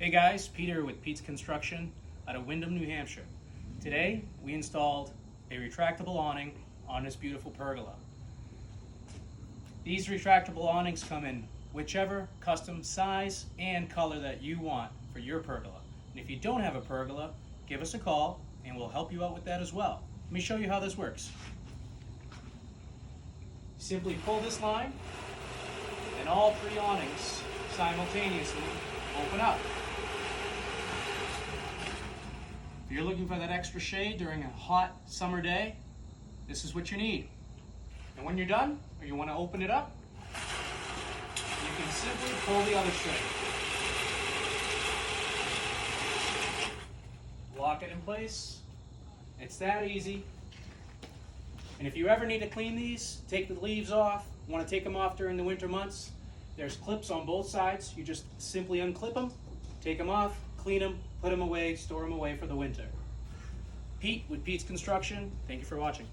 Hey guys, Peter with Pete's Construction out of Windham, New Hampshire. Today we installed a retractable awning on this beautiful pergola. These retractable awnings come in whichever custom size and color that you want for your pergola. And if you don't have a pergola, give us a call and we'll help you out with that as well. Let me show you how this works. Simply pull this line and all three awnings simultaneously open up. If you're looking for that extra shade during a hot summer day, this is what you need. And when you're done, or you want to open it up, you can simply pull the other string. Lock it in place. It's that easy. And if you ever need to clean these, take the leaves off, want to take them off during the winter months, there's clips on both sides. You just simply unclip them, take them off, clean them, put them away, store them away for the winter. Pete with Pete's Construction, thank you for watching.